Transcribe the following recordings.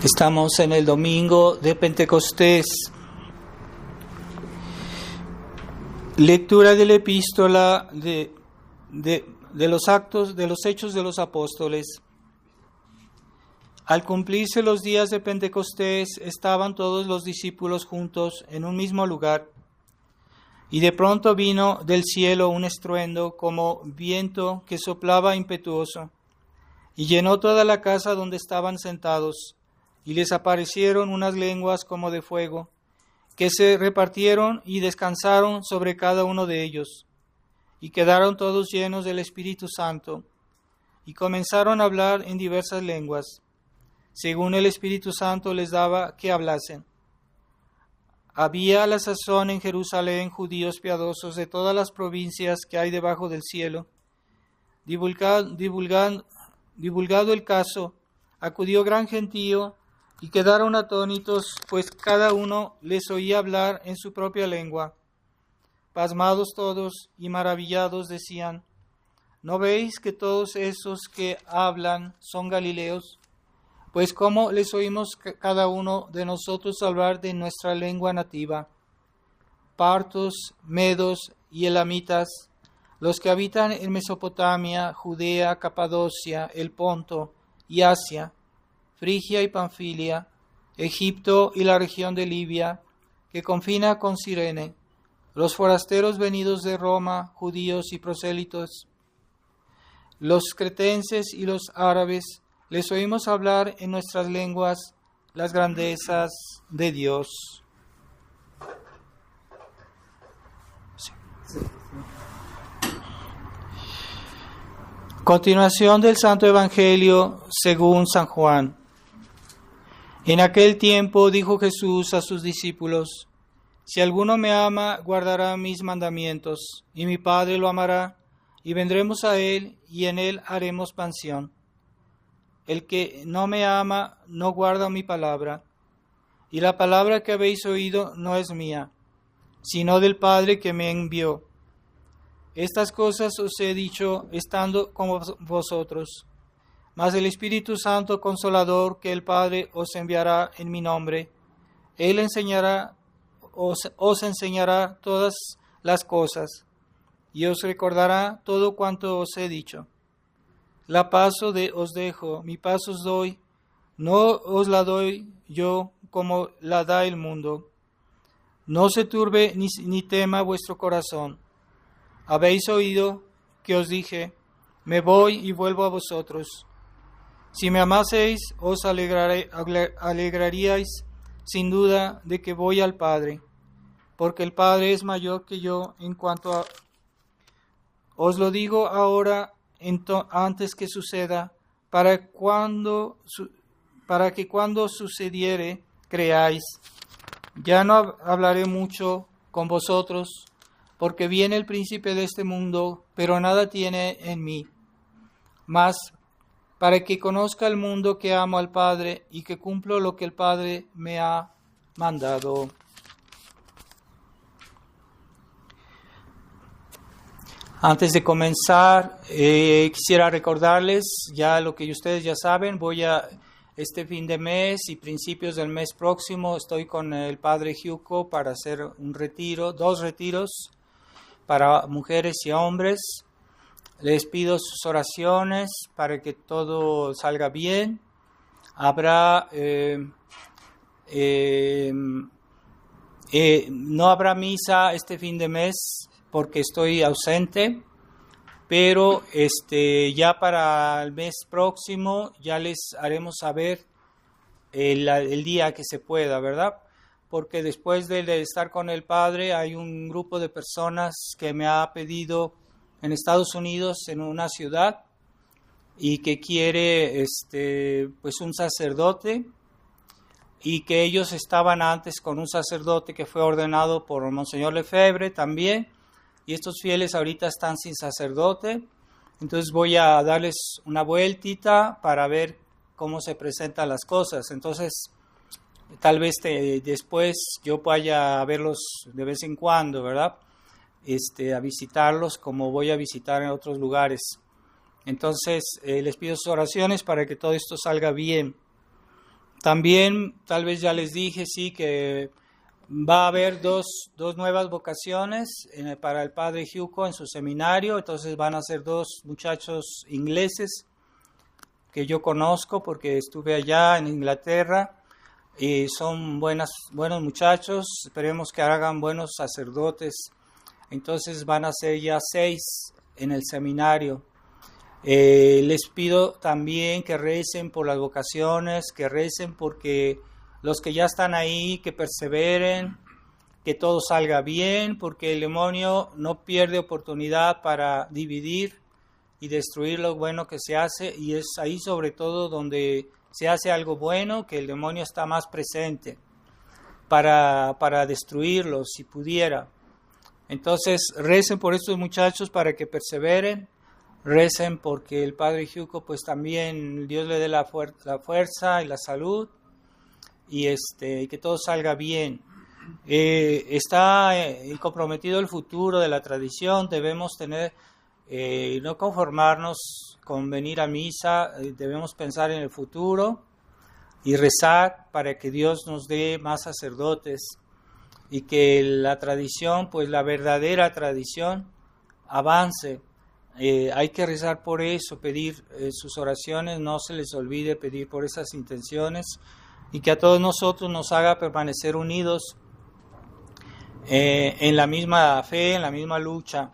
Estamos en el domingo de Pentecostés. Lectura de la epístola de los Hechos de los Apóstoles. Al cumplirse los días de Pentecostés, estaban todos los discípulos juntos en un mismo lugar. Y de pronto vino del cielo un estruendo como viento que soplaba impetuoso, y llenó toda la casa donde estaban sentados. Y les aparecieron unas lenguas como de fuego, que se repartieron y descansaron sobre cada uno de ellos. Y quedaron todos llenos del Espíritu Santo, y comenzaron a hablar en diversas lenguas, según el Espíritu Santo les daba que hablasen. Había a la sazón en Jerusalén judíos piadosos de todas las provincias que hay debajo del cielo. Divulgado el caso, acudió gran gentío, y quedaron atónitos, pues cada uno les oía hablar en su propia lengua. Pasmados todos y maravillados decían: ¿no veis que todos esos que hablan son galileos? Pues cómo les oímos cada uno de nosotros hablar de nuestra lengua nativa. Partos, medos y elamitas, los que habitan en Mesopotamia, Judea, Capadocia, el Ponto y Asia, Frigia y Panfilia, Egipto y la región de Libia, que confina con Cirene, los forasteros venidos de Roma, judíos y prosélitos, los cretenses y los árabes, les oímos hablar en nuestras lenguas las grandezas de Dios. Continuación del Santo Evangelio según San Juan. En aquel tiempo dijo Jesús a sus discípulos: si alguno me ama, guardará mis mandamientos, y mi Padre lo amará, y vendremos a él, y en él haremos mansión. El que no me ama, no guarda mi palabra, y la palabra que habéis oído no es mía, sino del Padre que me envió. Estas cosas os he dicho estando con vosotros. Mas el Espíritu Santo Consolador que el Padre os enviará en mi nombre, Él os enseñará todas las cosas, y os recordará todo cuanto os he dicho. La paz os dejo, mi paz os doy, no os la doy yo como la da el mundo. No se turbe ni tema vuestro corazón. Habéis oído que os dije: me voy y vuelvo a vosotros. Si me amaseis, os alegraríais sin duda de que voy al Padre, porque el Padre es mayor que yo en cuanto a... Os lo digo ahora antes que suceda, para que cuando sucediere creáis. Ya no hablaré mucho con vosotros, porque viene el príncipe de este mundo, pero nada tiene en mí. Mas para que conozca el mundo que amo al Padre y que cumplo lo que el Padre me ha mandado. Antes de comenzar, quisiera recordarles ya lo que ustedes ya saben. Este fin de mes y principios del mes próximo estoy con el Padre Giuco para hacer un retiro, 2 retiros para mujeres y hombres. Les pido sus oraciones para que todo salga bien. No habrá misa este fin de mes porque estoy ausente, pero ya para el mes próximo ya les haremos saber el día que se pueda, ¿verdad? Porque después de estar con el Padre hay un grupo de personas que me ha pedido en Estados Unidos, en una ciudad, y que quiere pues un sacerdote, y que ellos estaban antes con un sacerdote que fue ordenado por Monseñor Lefebvre también, y estos fieles ahorita están sin sacerdote. Entonces voy a darles una vueltita para ver cómo se presentan las cosas. Entonces tal vez después yo vaya a verlos de vez en cuando, ¿verdad? A visitarlos como voy a visitar en otros lugares. Entonces les pido sus oraciones para que todo esto salga bien. También, tal vez ya les dije, sí, que va a haber dos nuevas vocaciones para el padre Hyuko en su seminario. Entonces van a ser 2 muchachos ingleses que yo conozco porque estuve allá en Inglaterra. Y son buenos muchachos, esperemos que hagan buenos sacerdotes. Entonces van a ser ya 6 en el seminario. Les pido también que recen por las vocaciones, que recen porque los que ya están ahí, que perseveren, que todo salga bien, porque el demonio no pierde oportunidad para dividir y destruir lo bueno que se hace, y es ahí sobre todo donde se hace algo bueno que el demonio está más presente para destruirlo si pudiera. Entonces recen por estos muchachos para que perseveren. Recen porque el padre Hyuko pues también Dios le dé la fuerza y la salud y que todo salga bien. Está comprometido el futuro de la tradición. Debemos no conformarnos con venir a misa, debemos pensar en el futuro y rezar para que Dios nos dé más sacerdotes y que la tradición, pues la verdadera tradición, avance. Hay que rezar por eso, pedir sus oraciones, no se les olvide pedir por esas intenciones y que a todos nosotros nos haga permanecer unidos en la misma fe, en la misma lucha.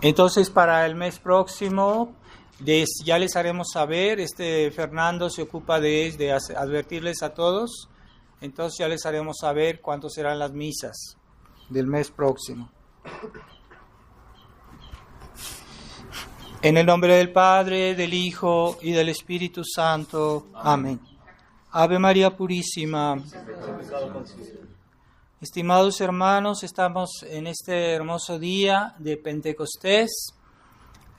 Entonces para el mes próximo ya les haremos saber, Fernando se ocupa de advertirles a todos, entonces ya les haremos saber cuántas serán las misas del mes próximo. En el nombre del Padre, del Hijo y del Espíritu Santo. Amén. Ave María Purísima. Estimados hermanos, estamos en este hermoso día de Pentecostés.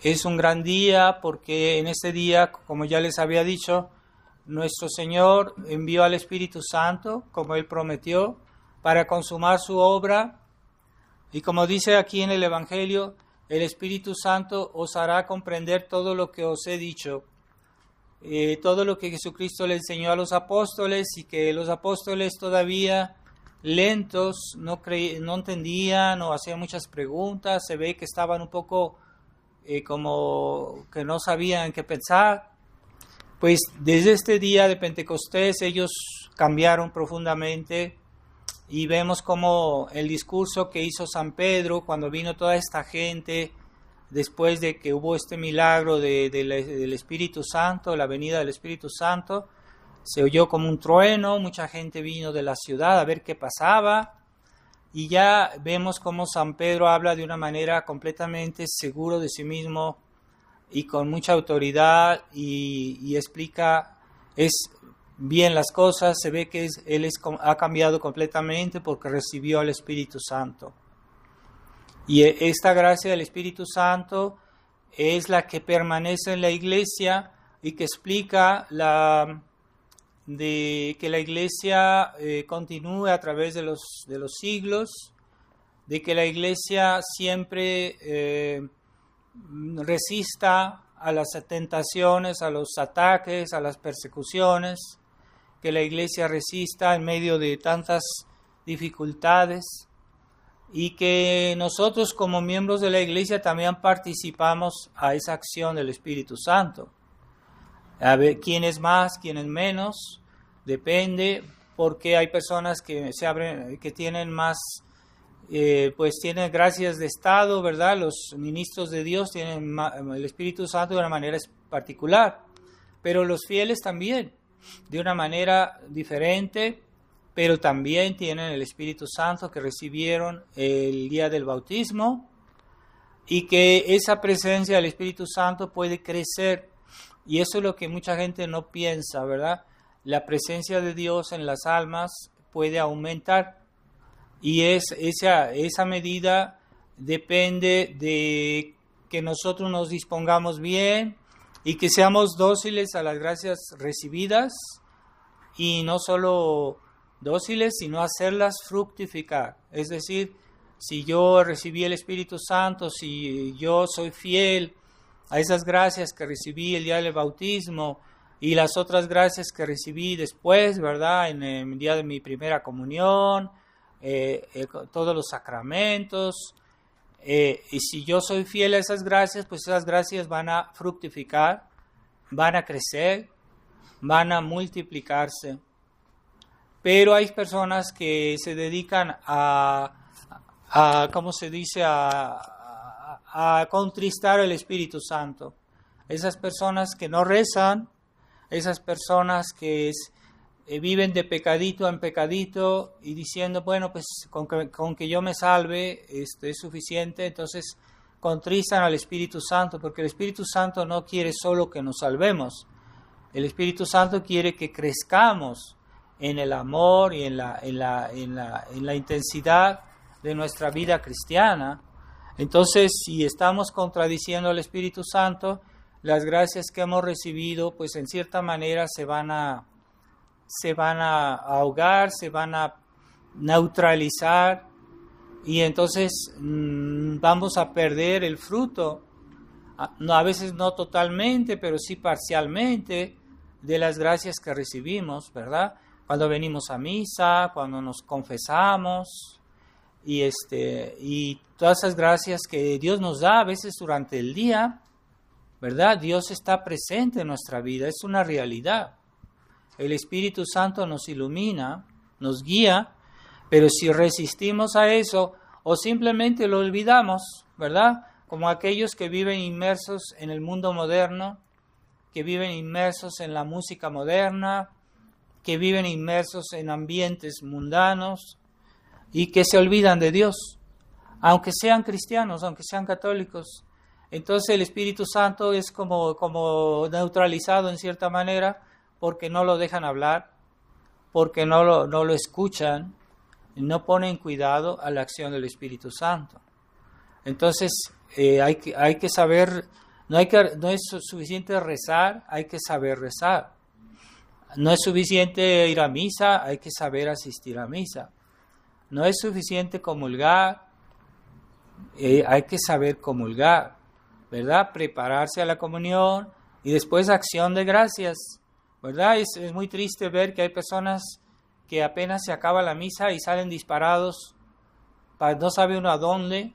Es un gran día porque en este día, como ya les había dicho, nuestro Señor envió al Espíritu Santo, como Él prometió, para consumar su obra. Y como dice aquí en el Evangelio, el Espíritu Santo os hará comprender todo lo que os he dicho, todo lo que Jesucristo le enseñó a los apóstoles y que los apóstoles todavía lentos no entendían o hacían muchas preguntas, se ve que estaban un poco como que no sabían qué pensar. Pues desde este día de Pentecostés ellos cambiaron profundamente. Y vemos como el discurso que hizo San Pedro cuando vino toda esta gente, después de que hubo este milagro del Espíritu Santo, la venida del Espíritu Santo, se oyó como un trueno, mucha gente vino de la ciudad a ver qué pasaba, y ya vemos como San Pedro habla de una manera completamente seguro de sí mismo y con mucha autoridad y explica bien las cosas. Se ve que él ha cambiado completamente porque recibió al Espíritu Santo. Y esta gracia del Espíritu Santo es la que permanece en la Iglesia y que explica que la Iglesia continúe a través de los siglos, de que la Iglesia siempre resista a las tentaciones, a los ataques, a las persecuciones, que la Iglesia resista en medio de tantas dificultades y que nosotros como miembros de la Iglesia también participamos a esa acción del Espíritu Santo. A ver, quién es más, quién es menos, depende, porque hay personas que tienen más, pues tienen gracias de Estado, ¿verdad? Los ministros de Dios tienen el Espíritu Santo de una manera particular, pero los fieles también, de una manera diferente, pero también tienen el Espíritu Santo que recibieron el día del bautismo y que esa presencia del Espíritu Santo puede crecer, y eso es lo que mucha gente no piensa, ¿verdad? La presencia de Dios en las almas puede aumentar y esa medida depende de que nosotros nos dispongamos bien y que seamos dóciles a las gracias recibidas, y no solo dóciles, sino hacerlas fructificar. Es decir, si yo recibí el Espíritu Santo, si yo soy fiel a esas gracias que recibí el día del bautismo y las otras gracias que recibí después, ¿verdad? En el día de mi primera comunión, todos los sacramentos. Y si yo soy fiel a esas gracias, pues esas gracias van a fructificar, van a crecer, van a multiplicarse. Pero hay personas que se dedican ¿cómo se dice?, a contristar el Espíritu Santo. Esas personas que no rezan, esas personas que viven de pecadito en pecadito y diciendo, bueno, pues con que yo me salve es suficiente, entonces contristan al Espíritu Santo, porque el Espíritu Santo no quiere solo que nos salvemos, el Espíritu Santo quiere que crezcamos en el amor y en la intensidad de nuestra vida cristiana. Entonces, si estamos contradiciendo al Espíritu Santo, las gracias que hemos recibido, pues en cierta manera se van a ahogar, se van a neutralizar, y entonces vamos a perder el fruto, a veces no totalmente, pero sí parcialmente, de las gracias que recibimos, ¿verdad? Cuando venimos a misa, cuando nos confesamos, y todas esas gracias que Dios nos da a veces durante el día, ¿verdad? Dios está presente en nuestra vida, es una realidad. El Espíritu Santo nos ilumina, nos guía, pero si resistimos a eso o simplemente lo olvidamos, ¿verdad? Como aquellos que viven inmersos en el mundo moderno, que viven inmersos en la música moderna, que viven inmersos en ambientes mundanos y que se olvidan de Dios, aunque sean cristianos, aunque sean católicos. Entonces el Espíritu Santo es como neutralizado en cierta manera, porque no lo dejan hablar, porque no lo escuchan, no ponen cuidado a la acción del Espíritu Santo. Entonces hay que saber, no es suficiente rezar, hay que saber rezar. No es suficiente ir a misa, hay que saber asistir a misa. No es suficiente comulgar, hay que saber comulgar, ¿verdad? Prepararse a la comunión y después acción de gracias, ¿verdad? Es muy triste ver que hay personas que apenas se acaba la misa y salen disparados, no sabe uno a dónde,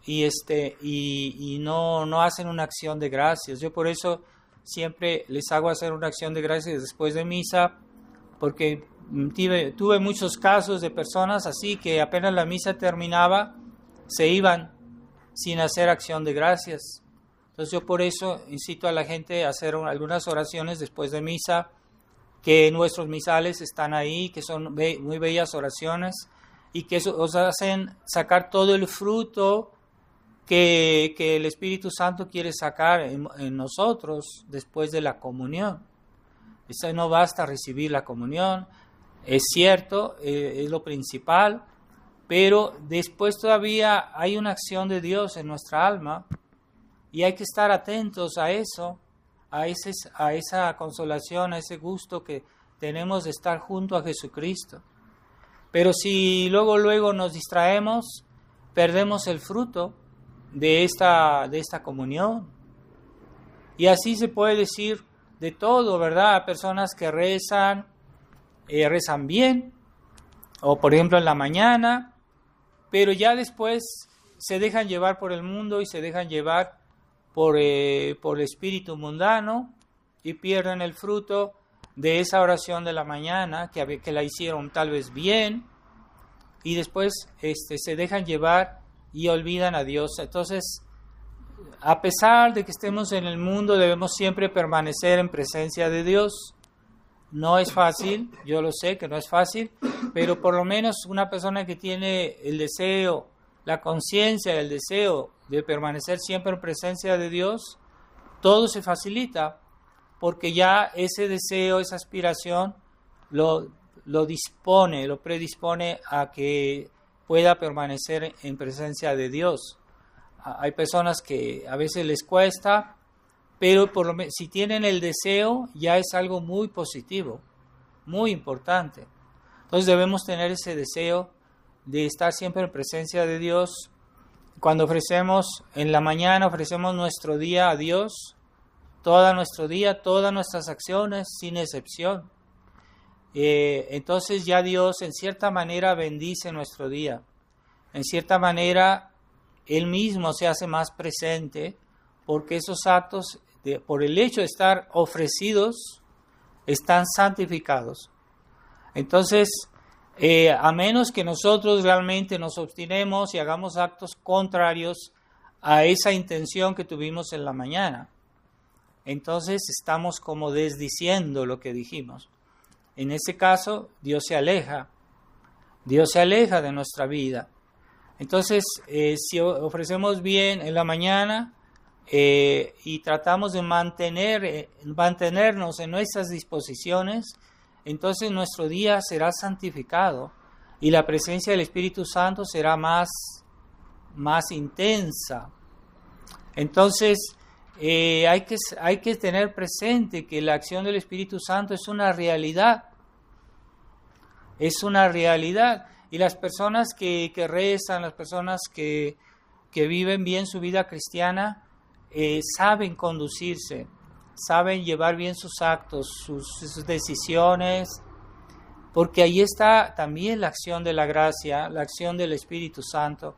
y no hacen una acción de gracias. Yo por eso siempre les hago hacer una acción de gracias después de misa, porque tuve muchos casos de personas así que apenas la misa terminaba, se iban sin hacer acción de gracias. Entonces yo por eso incito a la gente a hacer algunas oraciones después de misa, que nuestros misales están ahí, que son muy bellas oraciones y que os hacen sacar todo el fruto que el Espíritu Santo quiere sacar en nosotros después de la comunión. Eso no basta recibir la comunión, es cierto, es lo principal, pero después todavía hay una acción de Dios en nuestra alma y hay que estar atentos a eso, a esa consolación, a ese gusto que tenemos de estar junto a Jesucristo. Pero si luego nos distraemos, perdemos el fruto de esta comunión. Y así se puede decir de todo, ¿verdad? Personas que rezan bien, o por ejemplo en la mañana, pero ya después se dejan llevar por el mundo y se dejan llevar por el espíritu mundano y pierden el fruto de esa oración de la mañana que la hicieron tal vez bien, y después se dejan llevar y olvidan a Dios. Entonces, a pesar de que estemos en el mundo, debemos siempre permanecer en presencia de Dios. No es fácil, yo lo sé que no es fácil, pero por lo menos una persona que tiene el deseo, la conciencia del deseo de permanecer siempre en presencia de Dios, todo se facilita, porque ya ese deseo, esa aspiración lo predispone a que pueda permanecer en presencia de Dios. Hay personas que a veces les cuesta, pero por lo menos si tienen el deseo ya es algo muy positivo, muy importante. Entonces debemos tener ese deseo de estar siempre en presencia de Dios, cuando ofrecemos en la mañana, ofrecemos nuestro día a Dios, todo nuestro día, todas nuestras acciones, sin excepción. Entonces ya Dios en cierta manera bendice nuestro día. En cierta manera Él mismo se hace más presente porque esos actos, por el hecho de estar ofrecidos, están santificados. Entonces, a menos que nosotros realmente nos obstinemos y hagamos actos contrarios a esa intención que tuvimos en la mañana, entonces estamos como desdiciendo lo que dijimos. En ese caso, Dios se aleja de nuestra vida. Entonces, si ofrecemos bien en la mañana y tratamos de mantenernos en nuestras disposiciones, entonces nuestro día será santificado y la presencia del Espíritu Santo será más intensa. Entonces, hay que tener presente que la acción del Espíritu Santo es una realidad. Es una realidad. Y las personas que rezan, las personas que viven bien su vida cristiana, saben conducirse, saben llevar bien sus actos, sus decisiones, porque ahí está también la acción de la gracia, la acción del Espíritu Santo.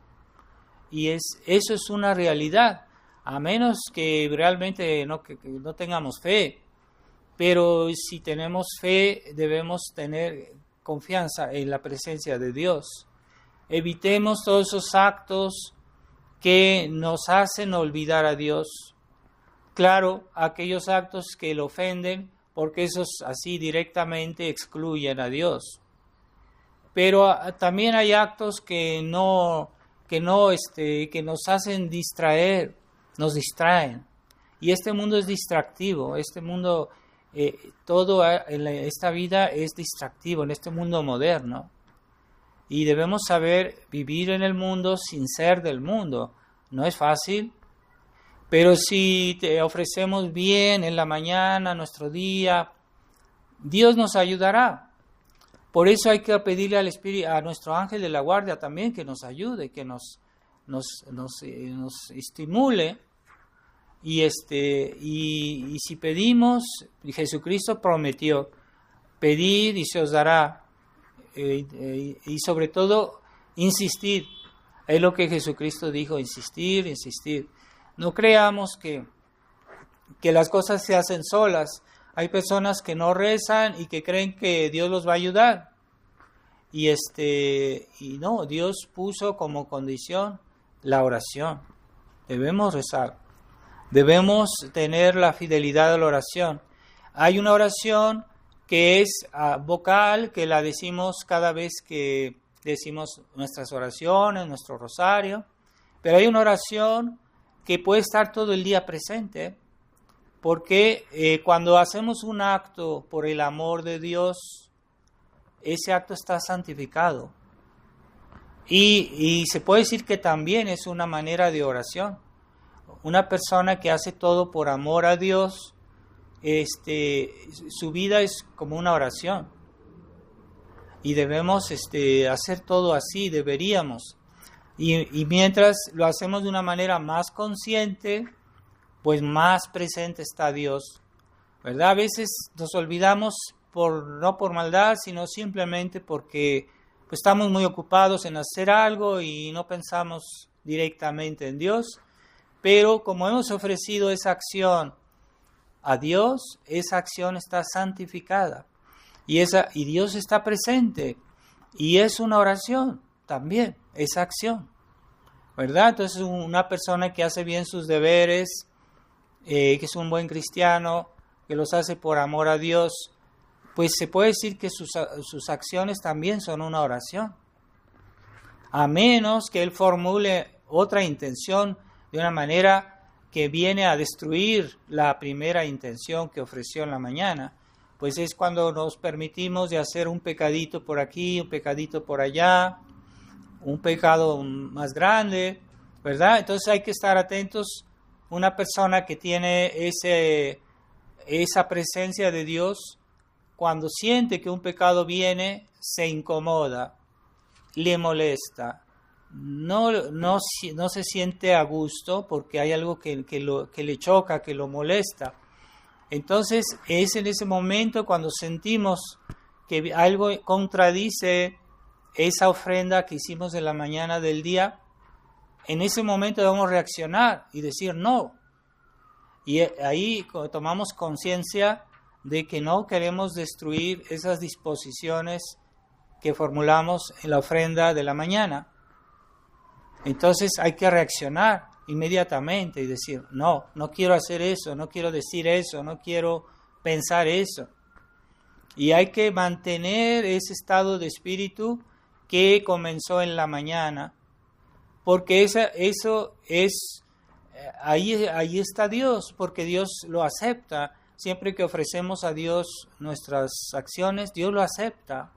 Y eso es una realidad, a menos que realmente que no tengamos fe. Pero si tenemos fe, debemos tener confianza en la presencia de Dios. Evitemos todos esos actos que nos hacen olvidar a Dios. Claro, aquellos actos que lo ofenden, porque esos así directamente excluyen a Dios. Pero también hay actos que nos hacen distraer, nos distraen. Y este mundo es distractivo, este mundo, todo en esta vida es distractivo, en este mundo moderno. Y debemos saber vivir en el mundo sin ser del mundo. No es fácil, pero si te ofrecemos bien en la mañana, nuestro día, Dios nos ayudará. Por eso hay que pedirle al Espíritu, a nuestro ángel de la guardia también que nos ayude, que nos estimule. Y si pedimos, Jesucristo prometió, pedid y se os dará. Y sobre todo, insistir. Es lo que Jesucristo dijo, insistir, insistir. No creamos que las cosas se hacen solas. Hay personas que no rezan y que creen que Dios los va a ayudar. Y no, Dios puso como condición la oración. Debemos rezar. Debemos tener la fidelidad a la oración. Hay una oración que es vocal, que la decimos cada vez que decimos nuestras oraciones, nuestro rosario. Pero hay una oración que puede estar todo el día presente, porque cuando hacemos un acto por el amor de Dios, ese acto está santificado. Y se puede decir que también es una manera de oración. Una persona que hace todo por amor a Dios, su vida es como una oración. Y debemos hacer todo así, deberíamos. Y mientras lo hacemos de una manera más consciente, pues más presente está Dios, ¿verdad? A veces nos olvidamos no por maldad, sino simplemente porque pues, estamos muy ocupados en hacer algo y no pensamos directamente en Dios. Pero como hemos ofrecido esa acción a Dios, esa acción está santificada. Y Dios está presente. Y es una oración también, esa acción, ¿verdad? Entonces una persona que hace bien sus deberes, que es un buen cristiano, que los hace por amor a Dios, pues se puede decir que sus acciones también son una oración. A menos que él formule otra intención de una manera que viene a destruir la primera intención que ofreció en la mañana, pues es cuando nos permitimos de hacer un pecadito por aquí, un pecadito por allá, un pecado más grande, ¿verdad? Entonces hay que estar atentos. Una persona que tiene esa presencia de Dios, cuando siente que un pecado viene, se incomoda, le molesta, no se siente a gusto porque hay algo que le choca, que lo molesta. Entonces es en ese momento cuando sentimos que algo contradice esa ofrenda que hicimos en la mañana del día, en ese momento debemos reaccionar y decir no. Y ahí tomamos conciencia de que no queremos destruir esas disposiciones que formulamos en la ofrenda de la mañana. Entonces hay que reaccionar inmediatamente y decir, no quiero hacer eso, no quiero decir eso, no quiero pensar eso. Y hay que mantener ese estado de espíritu que comenzó en la mañana, porque eso es, ahí está Dios, porque Dios lo acepta. Siempre que ofrecemos a Dios nuestras acciones, Dios lo acepta.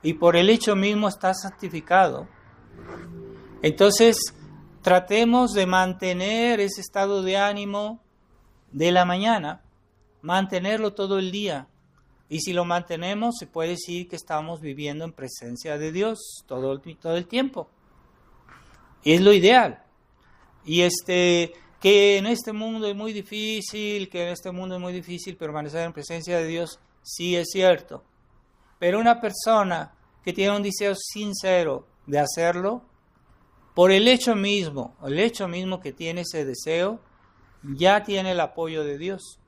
Y por el hecho mismo está santificado. Entonces, tratemos de mantener ese estado de ánimo de la mañana, mantenerlo todo el día. Y si lo mantenemos, se puede decir que estamos viviendo en presencia de Dios todo el tiempo. Y es lo ideal. Y que en este mundo es muy difícil, permanecer en presencia de Dios, sí es cierto. Pero una persona que tiene un deseo sincero de hacerlo, por el hecho mismo que tiene ese deseo, ya tiene el apoyo de Dios.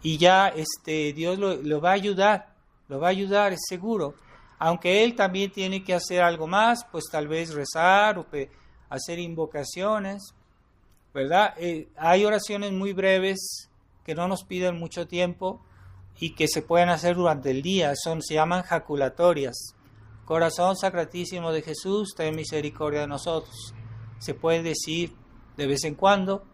Y ya Dios lo va a ayudar, es seguro. Aunque él también tiene que hacer algo más, pues tal vez rezar o hacer invocaciones, ¿verdad? Hay oraciones muy breves que no nos piden mucho tiempo y que se pueden hacer durante el día, se llaman jaculatorias. Corazón Sacratísimo de Jesús, ten misericordia de nosotros. Se puede decir de vez en cuando,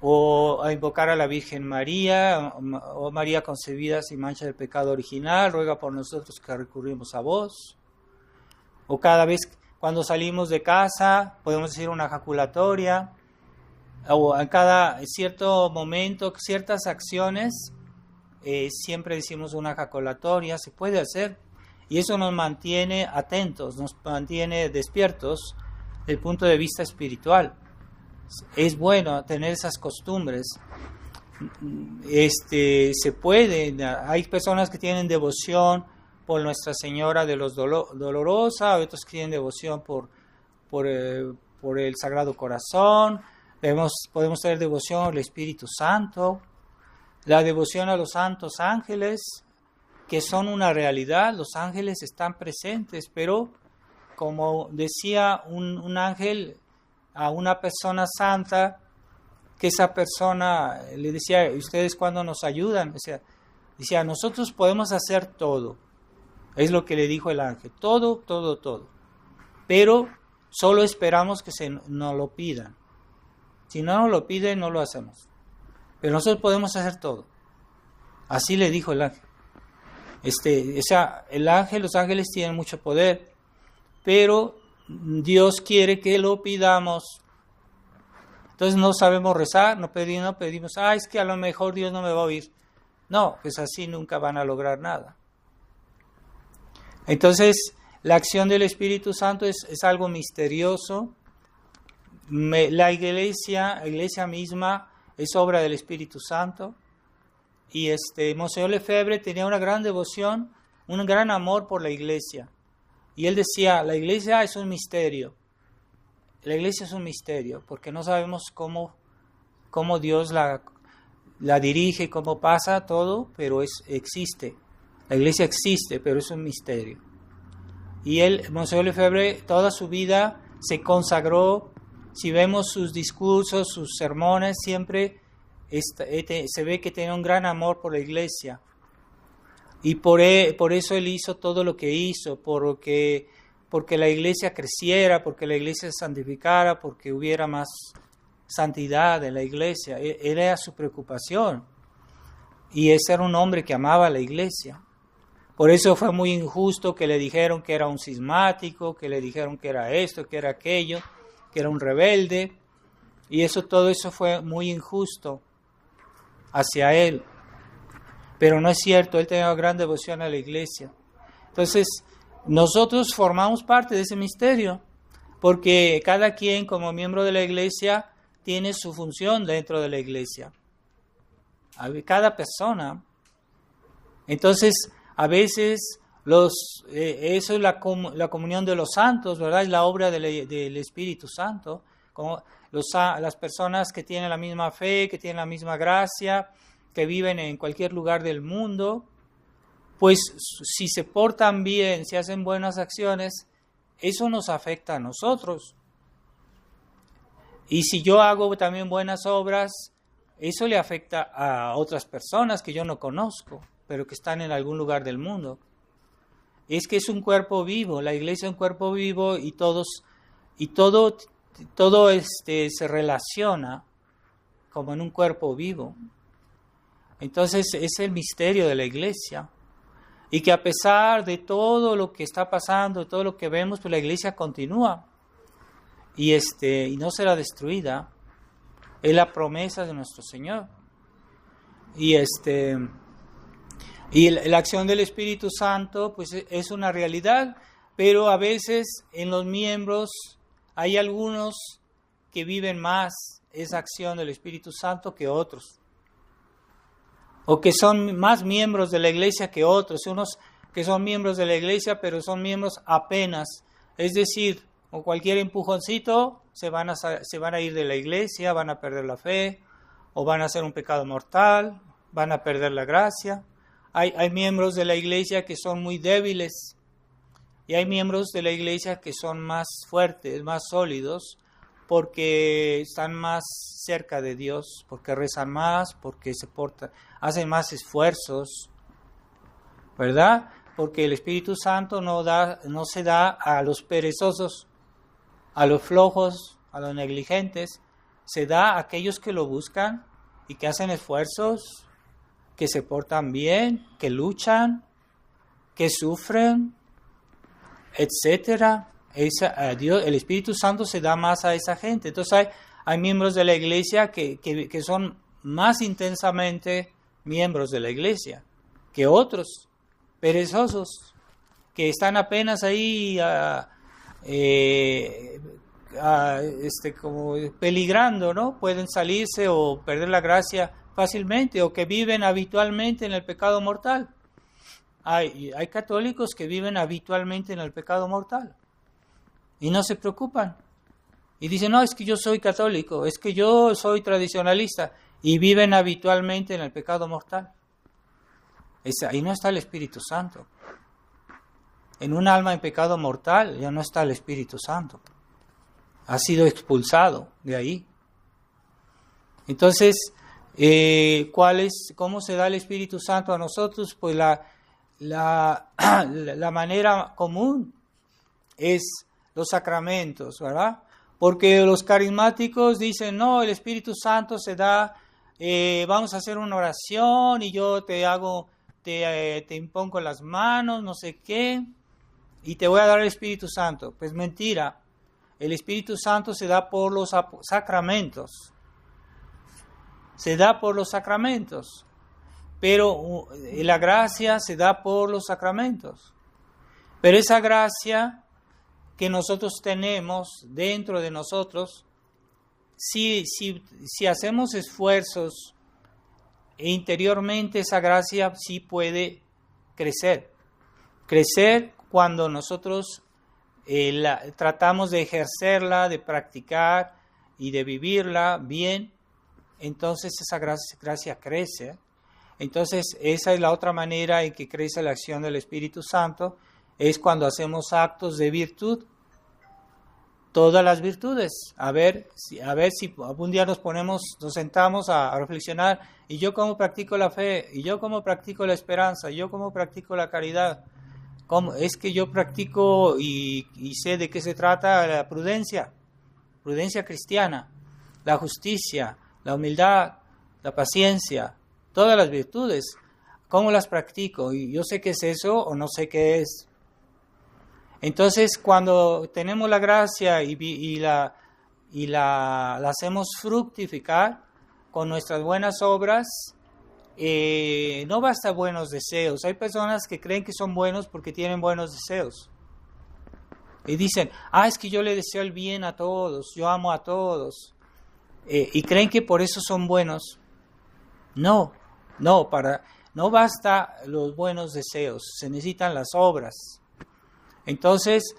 o a invocar a la Virgen María, o María concebida sin mancha del pecado original, ruega por nosotros que recurrimos a vos. O cada vez cuando salimos de casa podemos decir una jaculatoria, o en cada cierto momento, ciertas acciones, siempre decimos una jaculatoria, se puede hacer. Y eso nos mantiene atentos, nos mantiene despiertos desde el punto de vista espiritual. Es bueno tener esas costumbres. Se puede, hay personas que tienen devoción por Nuestra Señora de los Dolorosa, otros que tienen devoción por el Sagrado Corazón. Podemos tener devoción al Espíritu Santo, la devoción a los santos ángeles, que son una realidad. Los ángeles están presentes, pero como decía un ángel a una persona santa, que esa persona le decía, ¿ustedes cuándo nos ayudan? Decía, nosotros podemos hacer todo. Es lo que le dijo el ángel, todo. Pero solo esperamos que nos lo pidan. Si no nos lo piden, no lo hacemos. Pero nosotros podemos hacer todo. Así le dijo el ángel. Los ángeles tienen mucho poder, pero Dios quiere que lo pidamos. Entonces no sabemos rezar, no pedimos, es que a lo mejor Dios no me va a oír. No, pues así nunca van a lograr nada. Entonces, la acción del Espíritu Santo es algo misterioso. La iglesia misma es obra del Espíritu Santo. Y Monseñor Lefebvre tenía una gran devoción, un gran amor por la iglesia. Y él decía, la iglesia es un misterio. La iglesia es un misterio, porque no sabemos cómo Dios la dirige, cómo pasa todo, pero existe. La iglesia existe, pero es un misterio. Y Monseñor Lefebvre, toda su vida se consagró. Si vemos sus discursos, sus sermones, siempre se ve que tenía un gran amor por la iglesia. Y por eso él hizo todo lo que hizo, porque la iglesia creciera, porque la iglesia se santificara, porque hubiera más santidad en la iglesia. Era su preocupación. Y ese era un hombre que amaba a la iglesia. Por eso fue muy injusto que le dijeron que era un cismático, que le dijeron que era esto, que era aquello, que era un rebelde. Y todo eso fue muy injusto hacia él. Pero no es cierto, él tenía gran devoción a la iglesia. Entonces, nosotros formamos parte de ese misterio, porque cada quien como miembro de la iglesia tiene su función dentro de la iglesia. Cada persona. Entonces, a veces eso es la comunión de los santos, ¿verdad? Es la obra del Espíritu Santo. Como las personas que tienen la misma fe, que tienen la misma gracia, que viven en cualquier lugar del mundo, pues si se portan bien, si hacen buenas acciones, eso nos afecta a nosotros. Y si yo hago también buenas obras, eso le afecta a otras personas que yo no conozco, pero que están en algún lugar del mundo. Es que es un cuerpo vivo, la iglesia es un cuerpo vivo y todo se relaciona como en un cuerpo vivo. Entonces es el misterio de la iglesia. Y que a pesar de todo lo que está pasando, todo lo que vemos, pues la iglesia continúa y no será destruida. Es la promesa de nuestro Señor. Y la acción del Espíritu Santo pues es una realidad, pero a veces en los miembros hay algunos que viven más esa acción del Espíritu Santo que otros. O que son más miembros de la iglesia que otros, unos que son miembros de la iglesia, pero son miembros apenas. Es decir, con cualquier empujoncito se van a ir de la iglesia, van a perder la fe, o van a hacer un pecado mortal, van a perder la gracia. Hay miembros de la iglesia que son muy débiles, y hay miembros de la iglesia que son más fuertes, más sólidos, porque están más cerca de Dios, porque rezan más, porque hacen más esfuerzos, ¿verdad? Porque el Espíritu Santo no se da a los perezosos, a los flojos, a los negligentes, se da a aquellos que lo buscan y que hacen esfuerzos, que se portan bien, que luchan, que sufren, etcétera. El Espíritu Santo se da más a esa gente. Entonces hay miembros de la iglesia que son más intensamente miembros de la iglesia que otros, perezosos, que están apenas ahí como peligrando, ¿no? Pueden salirse o perder la gracia fácilmente, o que viven habitualmente en el pecado mortal. Hay católicos que viven habitualmente en el pecado mortal y no se preocupan. Y dicen, no, es que yo soy católico, es que yo soy tradicionalista, y viven habitualmente en el pecado mortal. Ahí no está el Espíritu Santo. En un alma en pecado mortal ya no está el Espíritu Santo. Ha sido expulsado de ahí. Entonces, ¿cómo se da el Espíritu Santo a nosotros? Pues la manera común es los sacramentos, ¿verdad? Porque los carismáticos dicen, no, el Espíritu Santo se da, vamos a hacer una oración y yo te impongo las manos, no sé qué, y te voy a dar el Espíritu Santo. Pues mentira, el Espíritu Santo se da por los sacramentos. Se da por los sacramentos, pero la gracia se da por los sacramentos. Pero esa gracia que nosotros tenemos dentro de nosotros, si hacemos esfuerzos interiormente, esa gracia sí puede crecer. Crecer cuando nosotros tratamos de ejercerla, de practicar y de vivirla bien, entonces esa gracia crece. Entonces esa es la otra manera en que crece la acción del Espíritu Santo, es cuando hacemos actos de virtud. Todas las virtudes. A ver si algún día nos sentamos a reflexionar, y yo cómo practico la fe, y yo cómo practico la esperanza, y yo cómo practico la caridad. ¿Cómo? Es que yo practico y sé de qué se trata la prudencia cristiana, la justicia, la humildad, la paciencia, todas las virtudes. ¿Cómo las practico? Y yo sé qué es eso o no sé qué es. Entonces, cuando tenemos la gracia y la hacemos fructificar con nuestras buenas obras, no basta buenos deseos. Hay personas que creen que son buenos porque tienen buenos deseos. Y dicen, es que yo le deseo el bien a todos, yo amo a todos. Y creen que por eso son buenos. No basta los buenos deseos, se necesitan las obras. Entonces,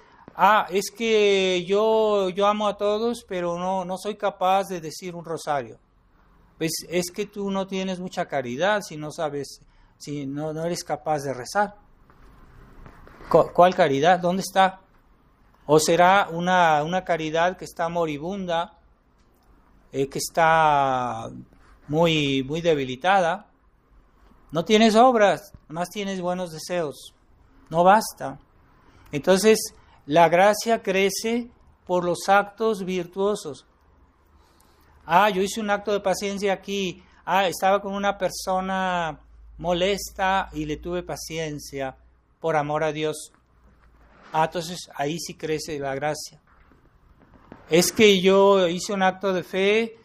es que yo amo a todos, pero no soy capaz de decir un rosario. Pues es que tú no tienes mucha caridad si no sabes, si no eres capaz de rezar. ¿Cuál caridad? ¿Dónde está? ¿O será una caridad que está moribunda, que está muy, muy debilitada? No tienes obras, más tienes buenos deseos. No basta. Entonces, la gracia crece por los actos virtuosos. Yo hice un acto de paciencia aquí. Estaba con una persona molesta y le tuve paciencia por amor a Dios. Entonces ahí sí crece la gracia. Es que yo hice un acto de fe,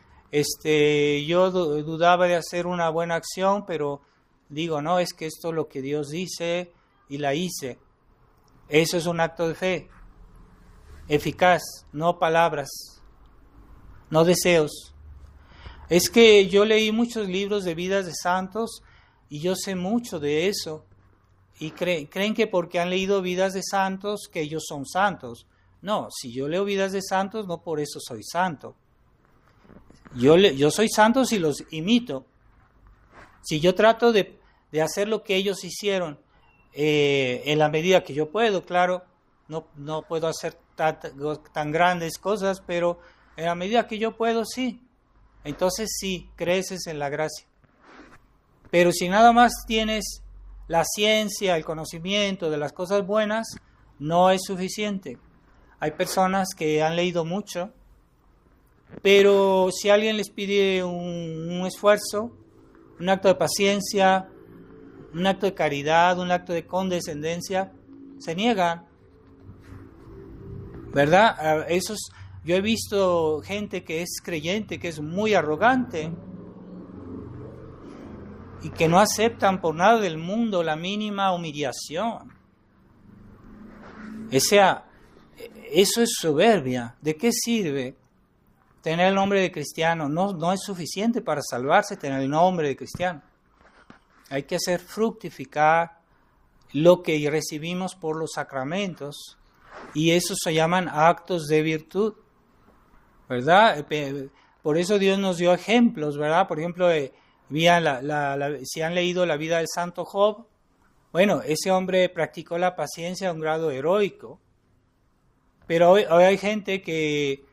yo dudaba de hacer una buena acción, pero digo, no, es que esto es lo que Dios dice y la hice. Eso es un acto de fe, eficaz, no palabras, no deseos. Es que yo leí muchos libros de vidas de santos y yo sé mucho de eso. Y creen que porque han leído vidas de santos que ellos son santos. No, si yo leo vidas de santos, no por eso soy santo. Yo soy santo si los imito. Si yo trato de hacer lo que ellos hicieron en la medida que yo puedo, claro, no puedo hacer tan grandes cosas, pero en la medida que yo puedo, sí. Entonces sí, creces en la gracia. Pero si nada más tienes la ciencia, el conocimiento de las cosas buenas, no es suficiente. Hay personas que han leído mucho, pero si alguien les pide un esfuerzo, un acto de paciencia, un acto de caridad, un acto de condescendencia, se niegan. ¿Verdad? Yo he visto gente que es creyente, que es muy arrogante y que no aceptan por nada del mundo la mínima humillación. O sea, eso es soberbia. ¿De qué sirve tener el nombre de cristiano? No es suficiente para salvarse tener el nombre de cristiano. Hay que hacer fructificar lo que recibimos por los sacramentos y esos se llaman actos de virtud, ¿verdad? Por eso Dios nos dio ejemplos, ¿verdad? Por ejemplo, si han leído la vida del santo Job, bueno, ese hombre practicó la paciencia a un grado heroico, pero hoy hay gente que